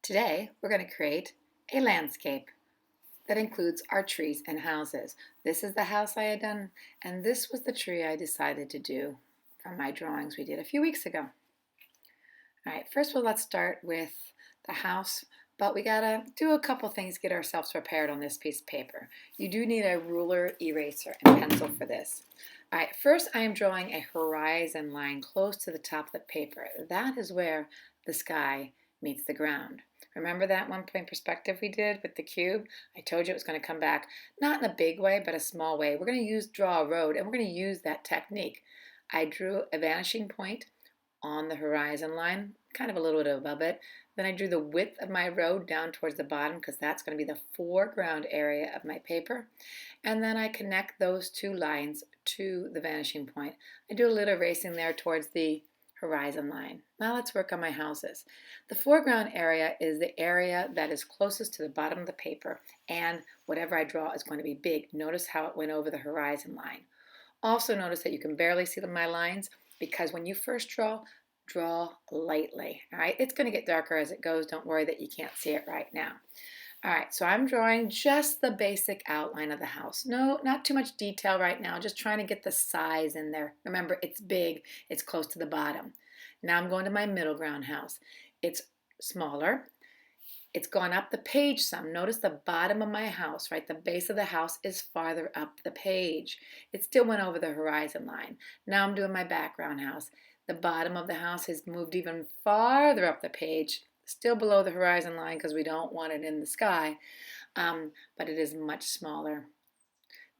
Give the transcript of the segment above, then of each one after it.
Today, we're going to create a landscape that includes our trees and houses. This is the house I had done, and this was the tree I decided to do from my drawings we did a few weeks ago. All right, first of all, let's start with the house, but we gotta do a couple things to get ourselves prepared on this piece of paper. You do need a ruler, eraser, and pencil for this. All right, first I am drawing a horizon line close to the top of the paper. That is where the sky meets the ground. Remember that one-point perspective we did with the cube? I told you it was going to come back, not in a big way, but a small way. We're going to draw a road, and we're going to use that technique. I drew a vanishing point on the horizon line, kind of a little bit above it. Then I drew the width of my road down towards the bottom because that's going to be the foreground area of my paper. And then I connect those two lines to the vanishing point. I do a little erasing there towards the horizon line. Now let's work on my houses. The foreground area is the area that is closest to the bottom of the paper, and whatever I draw is going to be big. Notice how it went over the horizon line. Also notice that you can barely see my lines because when you first draw lightly. All right, it's going to get darker as it goes. Don't worry that you can't see it right now. All right, so I'm drawing just the basic outline of the house. No, not too much detail right now, just trying to get the size in there. Remember, it's big, it's close to the bottom. Now I'm going to my middle ground house. It's smaller. It's gone up the page some. Notice the bottom of my house, right? The base of the house is farther up the page. It still went over the horizon line. Now I'm doing my background house. The bottom of the house has moved even farther up the page, still below the horizon line because we don't want it in the sky, but it is much smaller.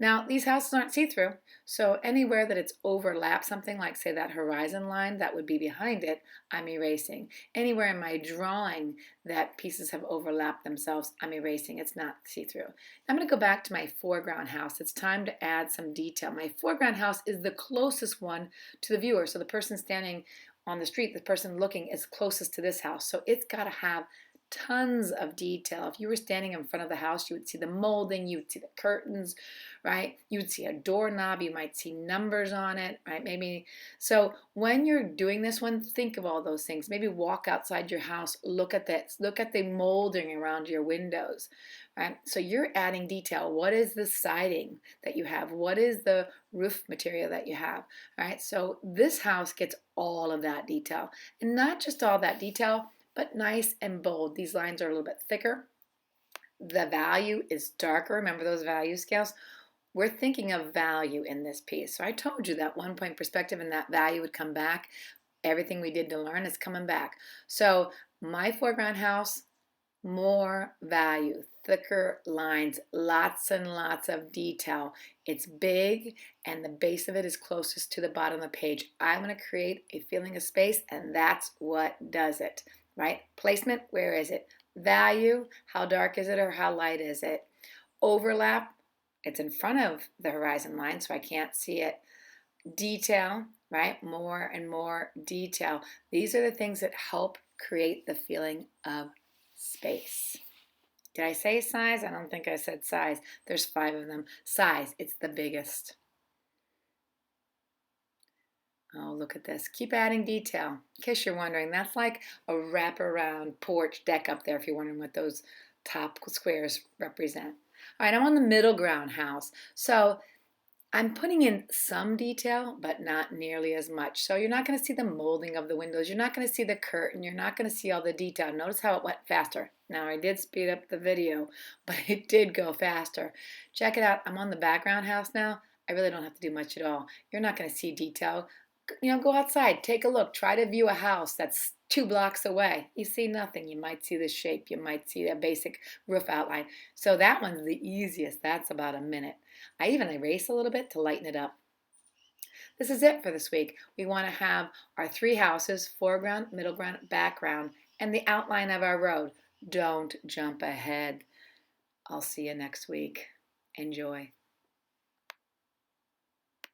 Now, these houses aren't see-through, so anywhere that it's overlapped something, like say that horizon line that would be behind it, I'm erasing. Anywhere in my drawing that pieces have overlapped themselves, I'm erasing. It's not see-through. I'm going to go back to my foreground house. It's time to add some detail. My foreground house is the closest one to the viewer, so the person standing on the street, the person looking is closest to this house, so it's got to have tons of detail. If you were standing in front of the house, you would see the molding, you would see the curtains, right? You would see a doorknob, you might see numbers on it, right? Maybe. So when you're doing this one, think of all those things. Maybe walk outside your house, look at this, look at the molding around your windows, right? So you're adding detail. What is the siding that you have? What is the roof material that you have, right? So this house gets all of that detail, and not just all that detail, but nice and bold. These lines are a little bit thicker. The value is darker. Remember those value scales? We're thinking of value in this piece. So I told you that one-point perspective and that value would come back. Everything we did to learn is coming back. So my foreground house, more value, thicker lines, lots and lots of detail. It's big and the base of it is closest to the bottom of the page. I'm going to create a feeling of space, and that's what does it, right? Placement, where is it? Value, how dark is it or how light is it? Overlap, it's in front of the horizon line so I can't see it. Detail, right? More and more detail. These are the things that help create the feeling of space. Did I say size? I don't think I said size. There's 5 of them. Size, it's the biggest. Oh, look at this. Keep adding detail. In case you're wondering, that's like a wraparound porch deck up there if you're wondering what those top squares represent. All right, I'm on the middle ground house. So I'm putting in some detail, but not nearly as much. So you're not going to see the molding of the windows. You're not going to see the curtain. You're not going to see all the detail. Notice how it went faster. Now, I did speed up the video, but it did go faster. Check it out. I'm on the background house now. I really don't have to do much at all. You're not going to see detail. Go outside, take a look, try to view a house that's 2 blocks away. You see nothing. You might see the shape, you might see a basic roof outline. So that one's the easiest. That's about a minute. I even erase a little bit to lighten it up. This is it for this week. We want to have our 3 houses, foreground, middle ground, background, and the outline of our road. Don't jump ahead. I'll see you next week. Enjoy.